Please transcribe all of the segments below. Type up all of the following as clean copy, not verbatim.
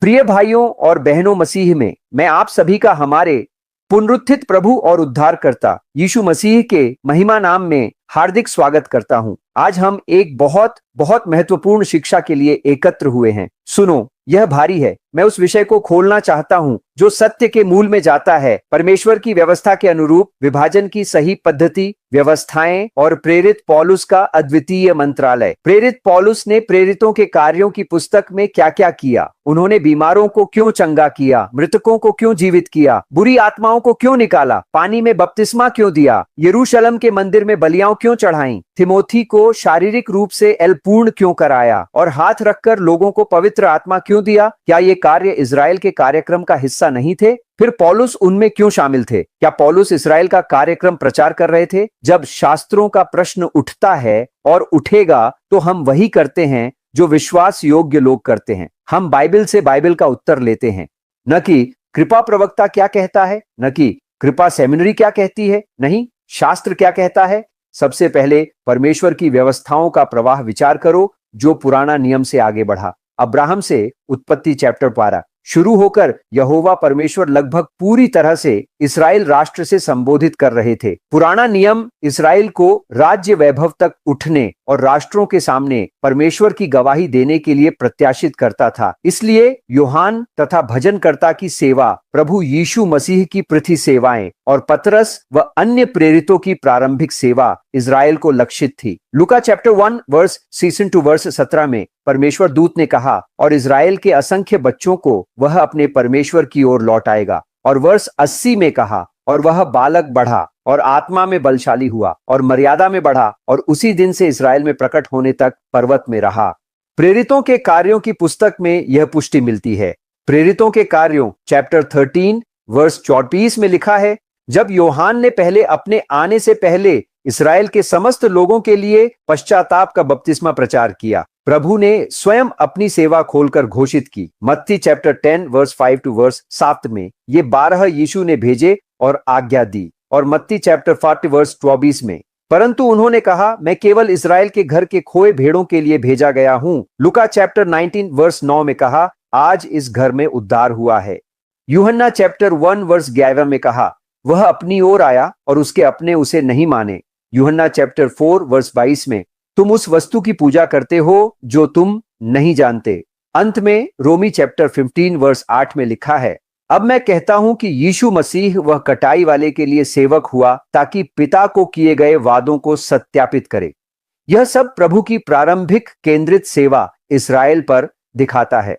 प्रिय भाइयों और बहनों मसीह में, मैं आप सभी का हमारे पुनरुत्थित प्रभु और उद्धारकर्ता यीशु मसीह के महिमा नाम में हार्दिक स्वागत करता हूं। आज हम एक बहुत बहुत महत्वपूर्ण शिक्षा के लिए एकत्र हुए हैं। सुनो, यह भारी है। मैं उस विषय को खोलना चाहता हूं जो सत्य के मूल में जाता है, परमेश्वर की व्यवस्था के अनुरूप विभाजन की सही पद्धति, व्यवस्थाएं और प्रेरित पौलुस का अद्वितीय मंत्रालय। प्रेरित पौलुस ने प्रेरितों के कार्यों की पुस्तक में क्या क्या किया? उन्होंने बीमारों को क्यों चंगा किया? मृतकों को क्यों जीवित किया? बुरी आत्माओं को क्यों निकाला? पानी में बपतिस्मा क्यों दिया? यरूशलेम के मंदिर में बलियां क्यों चढ़ाई? तिमोथी को शारीरिक रूप से पूर्ण क्यों कराया? और हाथ रखकर लोगों को पवित्र आत्मा क्यों दिया? क्या ये कार्य इजराइल के कार्यक्रम का हिस्सा नहीं थे? फिर पौलुस उनमें क्यों शामिल थे? क्या पौलुस इजराइल का कार्यक्रम प्रचार कर रहे थे? जब शास्त्रों का प्रश्न उठता है और उठेगा तो हम वही करते हैं जो विश्वास योग्य लोग करते हैं। हम बाइबल से बाइबल का उत्तर लेते हैं, न कि कृपा प्रवक्ता क्या कहता है, न कि कृपा सेमिनरी क्या कहती है। नहीं, शास्त्र क्या कहता है। सबसे पहले परमेश्वर की व्यवस्थाओं का प्रवाह विचार करो जो पुराना नियम से आगे बढ़ा। अब्राहम से उत्पत्ति चैप्टर 12 शुरू होकर यहोवा परमेश्वर लगभग पूरी तरह से इस्राएल राष्ट्र से संबोधित कर रहे थे। पुराना नियम इस्राएल को राज्य वैभव तक उठने और राष्ट्रों के सामने परमेश्वर की गवाही देने के लिए प्रत्याशित करता था। इसलिए यूहान तथा भजनकर्ता की सेवा, प्रभु यीशु मसीह की पृथ्वी सेवाएं और पतरस व अन्य प्रेरितों की प्रारंभिक सेवा इस्राएल को लक्षित थी। लूका चैप्टर 1 वर्स 16 टू वर्स 17 में परमेश्वर दूत ने कहा, और इस्राएल के असंख्य बच्चों को वह अपने परमेश्वर की ओर लौटाएगा। और वर्स 80 में कहा, और वह बालक बढ़ा और आत्मा में बलशाली हुआ और मर्यादा में बढ़ा और उसी दिन से इस्राएल में प्रकट होने तक पर्वत में रहा। प्रेरितों के कार्यों की पुस्तक में यह पुष्टि मिलती है। प्रेरितों के कार्यों चैप्टर 13 वर्स 34 में लिखा है, जब यूहान ने पहले अपने आने से पहले इस्राएल के समस्त लोगों के लिए पश्चाताप का बपतिस्मा प्रचार किया, प्रभु ने स्वयं अपनी सेवा खोलकर घोषित की। मत्ती चैप्टर 10 वर्स 5 टू वर्स 7 में ये 12 यीशु ने भेजे और आज्ञा दी। और मत्ती चैप्टर 40 वर्स 24 में, परंतु उन्होंने कहा, मैं केवल इस्राएल के घर के खोए भेड़ों के लिए भेजा गया हूं। लुका चैप्टर 19 वर्स 9 में कहा, आज इस घर में उद्धार हुआ है। यूहन्ना चैप्टर 1 वर्स 11 में कहा, वह अपनी ओर आया और उसके अपने उसे नहीं माने। यूहन्ना चैप्टर 4 वर्स 22 में, तुम उस वस्तु की पूजा करते हो जो तुम नहीं जानते। अंत में रोमी चैप्टर 15 वर्स 8 में लिखा है, अब मैं कहता हूं कि यीशु मसीह वह कटाई वाले के लिए सेवक हुआ ताकि पिता को किए गए वादों को सत्यापित करे। यह सब प्रभु की प्रारंभिक केंद्रित सेवा इस्राएल पर दिखाता है।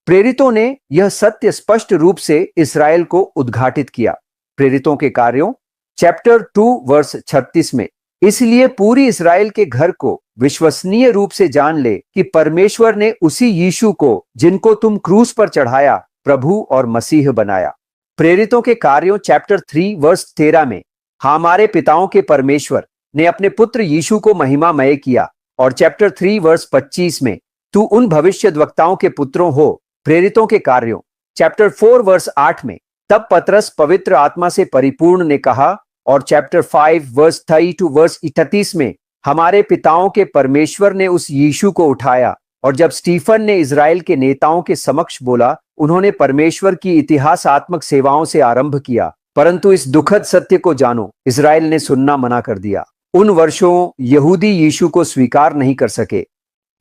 प्रेरितों ने यह सत्य स्पष्ट रूप से इस्राएल को उद्घाटित किया। प्रेरितों के कार्यों चैप्टर 2 वर्स 36 में, इसलिए पूरी इस्राएल के घर को विश्वसनीय रूप से जान ले कि परमेश्वर ने उसी यीशु को जिनको तुम क्रूस पर चढ़ाया प्रभु और मसीह बनाया। प्रेरितों के कार्यों चैप्टर 3 वर्स 13 में, हमारे पिताओं के परमेश्वर ने अपने पुत्र यीशु को महिमामय किया। और चैप्टर 3 वर्स 25 में, तू उन भविष्यद्वक्ताओं के पुत्रों हो। प्रेरितों के कार्यों चैप्टर 4 वर्स 8 में, तब पतरस पवित्र आत्मा से परिपूर्ण ने कहा। और चैप्टर 5 वर्स 30 टू वर्स 38 में, हमारे पिताओं के परमेश्वर ने उस यीशु को उठाया। और जब स्टीफन ने इजराइल के नेताओं के समक्ष बोला, उन्होंने परमेश्वर की इतिहासात्मक सेवाओं से आरंभ किया, परंतु इस दुखद सत्य को जानो, इजराइल ने सुनना मना कर दिया। उन वर्षों यहूदी यीशु को स्वीकार नहीं कर सके।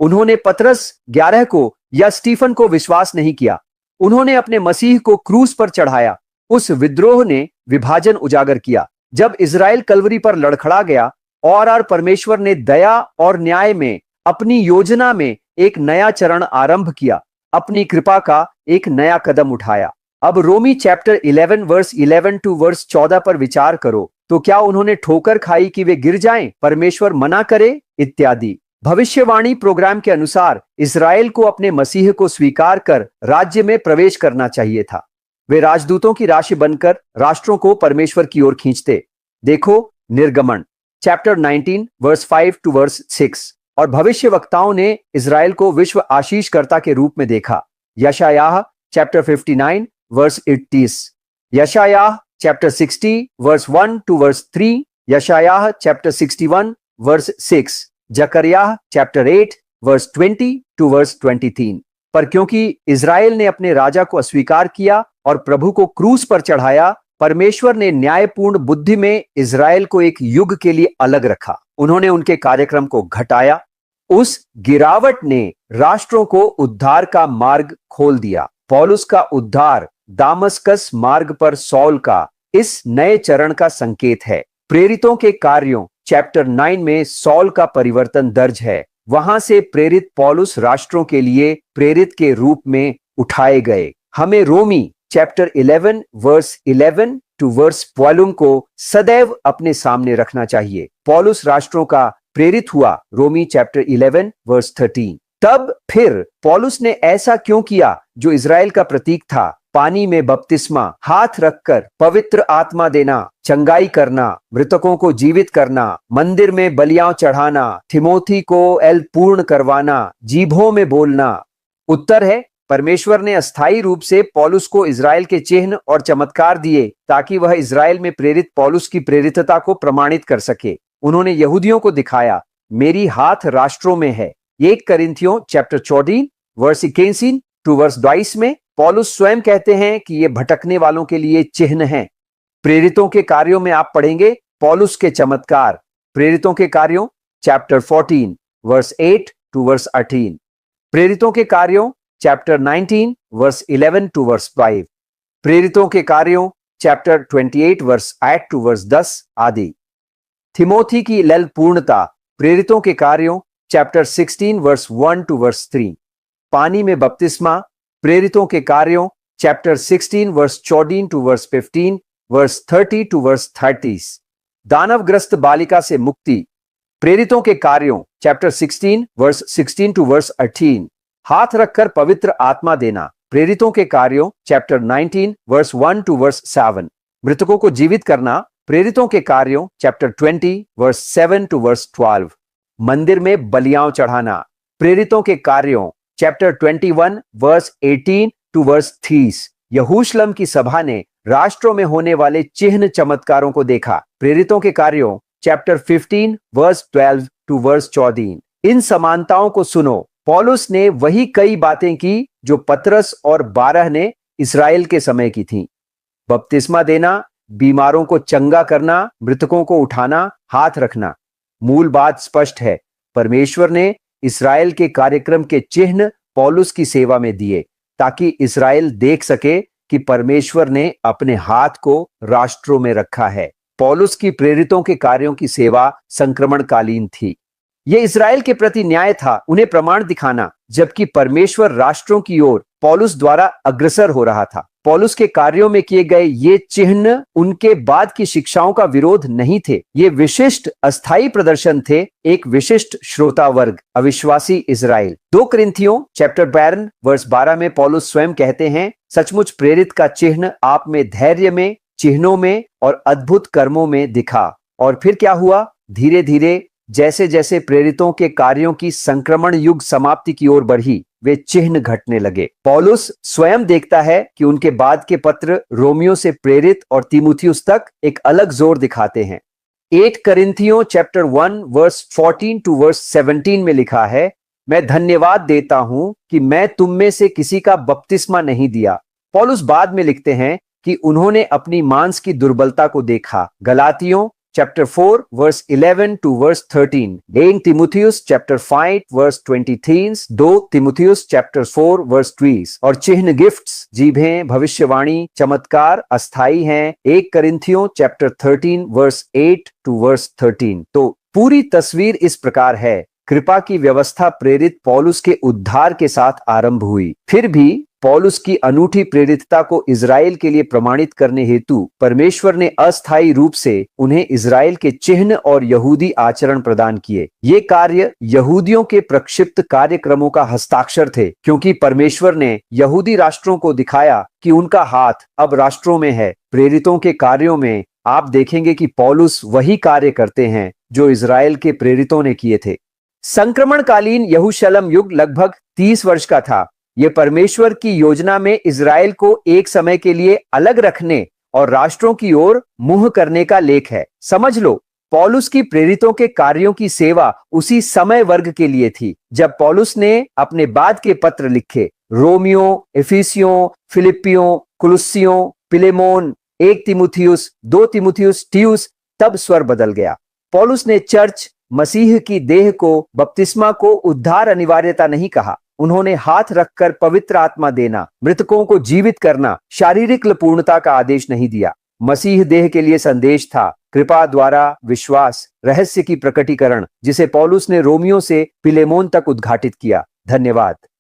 उन्होंने पतरस 11 को या स्टीफन को विश्वास नहीं किया। उन्होंने अपने मसीह को क्रूस पर चढ़ाया। उस विद्रोह ने विभाजन उजागर किया। जब इजराइल कलवरी पर लड़खड़ा गया और परमेश्वर ने दया और न्याय में अपनी योजना में एक नया चरण आरंभ किया, अपनी कृपा का एक नया कदम उठाया। अब रोमी चैप्टर 11 वर्स 11 टू वर्स 14 पर विचार करो, तो क्या उन्होंने ठोकर खाई कि वे गिर जाएं, परमेश्वर मना करे इत्यादि। भविष्यवाणी प्रोग्राम के अनुसार इस्राएल को अपने मसीह को स्वीकार कर राज्य में प्रवेश करना चाहिए था। वे राजदूतों की राशि बनकर राष्ट्रों को परमेश्वर की ओर खींचते। देखो निर्गमन चैप्टर 19 वर्स 5 टू वर्स 6। और भविष्य वक्ताओं ने इस्राएल को विश्व आशीषकर्ता के रूप में देखा। यशायाह चैप्टर 59 वर्स 28, यशायाह चैप्टर 60 वर्स 1 टू वर्स 3, यशायाह चैप्टर 61 वर्स 6, जकरिया चैप्टर 8 वर्स 20 टू वर्स 23। पर क्योंकि इज़राइल ने अपने राजा को अस्वीकार किया और प्रभु को क्रूस पर चढ़ाया, परमेश्वर ने न्यायपूर्ण बुद्धि में इज़राइल को एक युग के लिए अलग रखा। उन्होंने उनके कार्यक्रम को घटाया। उस गिरावट ने राष्ट्रों को उद्धार का मार्ग खोल दिया। पौलुस का उद्धार दामस्कस मार्ग पर सौल का इस नए चरण का संकेत है। प्रेरितों के कार्यों चैप्टर 9 में सौल का परिवर्तन दर्ज है। वहां से प्रेरित पौलुस राष्ट्रों के लिए प्रेरित के रूप में उठाए गए। हमें रोमी चैप्टर 11 वर्स 11 टू वर्स 12 को सदैव अपने सामने रखना चाहिए। पौलुस राष्ट्रों का प्रेरित हुआ, रोमी चैप्टर 11 वर्स 13। तब फिर पौलुस ने ऐसा क्यों किया जो इज़राइल का प्रतीक था? पानी में बपतिस्मा, हाथ रखकर पवित्र आत्मा देना, चंगाई करना, मृतकों को जीवित करना, मंदिर में बलियां चढ़ाना, थिमोथी को एल पूर्ण करवाना, जीभों में बोलना। उत्तर है, परमेश्वर ने अस्थायी रूप से पौलुस को इज़राइल के चिन्ह और चमत्कार दिए ताकि वह इज़राइल में प्रेरित पौलुस की प्रेरितता को प्रमाणित कर सके। उन्होंने यहूदियों को दिखाया, मेरी हाथ राष्ट्रों में है। 1 करिन्थियों चैप्टर 14 वर्स 21 टू वर्स 22 में पौलुस स्वयं कहते हैं कि ये भटकने वालों के लिए चिन्ह हैं। प्रेरितों के कार्यों में आप पढ़ेंगे पौलुस के चमत्कार। प्रेरितों के कार्यों चैप्टर 14 वर्स 8 टू वर्स 18। प्रेरितों के कार्यों चैप्टर 19 वर्स 11 टू वर्स 5। प्रेरितों के कार्यों चैप्टर 28 वर्स 8 टू वर्स 10 आदि। थिमोथी की लल पूर्णता, प्रेरितों के कार्यों चैप्टर 16 वर्स 1 टू वर्स 3। पानी में बपतिस्मा, प्रेरितों के कार्यों chapter 16 verse 14 to verse 15 verse 30 to verse 30। दानवग्रस्त बालिका से मुक्ति, प्रेरितों के कार्यों चैप्टर 16 वर्स 16 टू वर्स 18। हाथ रखकर पवित्र आत्मा देना, प्रेरितों के कार्यों चैप्टर 19 वर्स 1 टू वर्स 7। मृतकों को जीवित करना, प्रेरितों के कार्यों चैप्टर 20 वर्स 7 टू वर्स 12। मंदिर में बलियां चढ़ाना, प्रेरितों के कार्यों चैप्टर 21 वर्स 18 टू वर्स 30। यहूशलम की सभा ने राष्ट्रों में होने वाले चिन्ह चमत्कारों को देखा, प्रेरितों के कार्यों चैप्टर 15 वर्स 12 टू वर्स 14। इन समानताओं को सुनो, पौलुस ने वही कई बातें की जो पतरस और 12 ने इस्राएल के समय की थीं। बपतिस्मा देना, बीमारों को चंगा करना, मृतकों को उठाना, हाथ रखना। मूल बात स्पष्ट है, परमेश्वर ने इस्राएल के कार्यक्रम के चिन्ह पौलुस की सेवा में दिए ताकि इस्राएल देख सके कि परमेश्वर ने अपने हाथ को राष्ट्रों में रखा है। पौलुस की प्रेरितों के कार्यों की सेवा संक्रमणकालीन थी। यह इस्राएल के प्रति न्याय था, उन्हें प्रमाण दिखाना, जबकि परमेश्वर राष्ट्रों की ओर पौलुस द्वारा अग्रसर हो रहा था। पौलुस के कार्यों में किए गए ये चिन्ह उनके बाद की शिक्षाओं का विरोध नहीं थे। ये विशिष्ट अस्थायी प्रदर्शन थे एक विशिष्ट श्रोता वर्ग, अविश्वासी इज़राइल। 2 करिन्थियों चैप्टर 12 वर्स 12 में पौलुस स्वयं कहते हैं, सचमुच प्रेरित का चिन्ह आप में धैर्य में, चिन्हों में और अद्भुत कर्मों में दिखा। और फिर क्या हुआ? धीरे धीरे जैसे जैसे प्रेरितों के कार्यों की संक्रमण युग समाप्ति की ओर बढ़ी, वे चिन्ह घटने लगे। पौलुस स्वयं देखता है कि उनके बाद के पत्र रोमियो से प्रेरित और तीमुथियुस तक एक अलग जोर दिखाते हैं। 8 करिन्थियों चैप्टर 1 वर्स 14 टू वर्स 17 में लिखा है, मैं धन्यवाद देता हूं कि मैं तुम में से किसी का बपतिस्मा नहीं दिया। पौलुस बाद में लिखते हैं कि उन्होंने अपनी मांस की दुर्बलता को देखा। गलातियों चैप्टर 4 वर्स 11 टू वर्स 13। 2 तीमुथियुस चैप्टर 5 वर्स 23। 2 तीमुथियुस चैप्टर 4 वर्स 20। और चिन्ह गिफ्ट्स, जीभें, भविष्यवाणी, चमत्कार अस्थाई हैं। 1 करिन्थियों चैप्टर 13 वर्स 8 टू वर्स 13। तो पूरी तस्वीर इस प्रकार है, कृपा की व्यवस्था प्रेरित पौलुस के उद्धार के साथ आरंभ हुई। फिर भी पौलुस की अनूठी प्रेरितता को इज़राइल के लिए प्रमाणित करने हेतु परमेश्वर ने अस्थायी रूप से उन्हें इज़राइल के चिन्ह और यहूदी आचरण प्रदान किए। ये कार्य यहूदियों के प्रक्षिप्त कार्यक्रमों का हस्ताक्षर थे, क्योंकि परमेश्वर ने यहूदी राष्ट्रों को दिखाया कि उनका हाथ अब राष्ट्रों में है। प्रेरितों के कार्यों में आप देखेंगे कि पौलुस वही कार्य करते हैं जो इज़राइल के प्रेरितों ने किए थे। संक्रमणकालीन यहूशलम युग लगभग 30 वर्ष का था। यह परमेश्वर की योजना में इज़राइल को एक समय के लिए अलग रखने और राष्ट्रों की ओर मुंह करने का लेख है। समझ लो, पौलुस की प्रेरितों के कार्यों की सेवा उसी समय वर्ग के लिए थी जब पौलुस ने अपने बाद के पत्र लिखे। रोमियो, एफिसियों, फिलिपियों, कुलुस्सियों, पिलेमोन, 1 तीमुथियुस, 2 तीमुथियुस, टियुस, तब स्वर बदल गया। पौलुस ने चर्च मसीह की देह को बपतिस्मा को उद्धार अनिवार्यता नहीं कहा। उन्होंने हाथ रखकर पवित्र आत्मा देना, मृतकों को जीवित करना, शारीरिक पूर्णता का आदेश नहीं दिया। मसीह देह के लिए संदेश था, कृपा द्वारा विश्वास, रहस्य की प्रकटीकरण, जिसे पौलुस ने रोमियो से पिलेमोन तक उद्घाटित किया। धन्यवाद।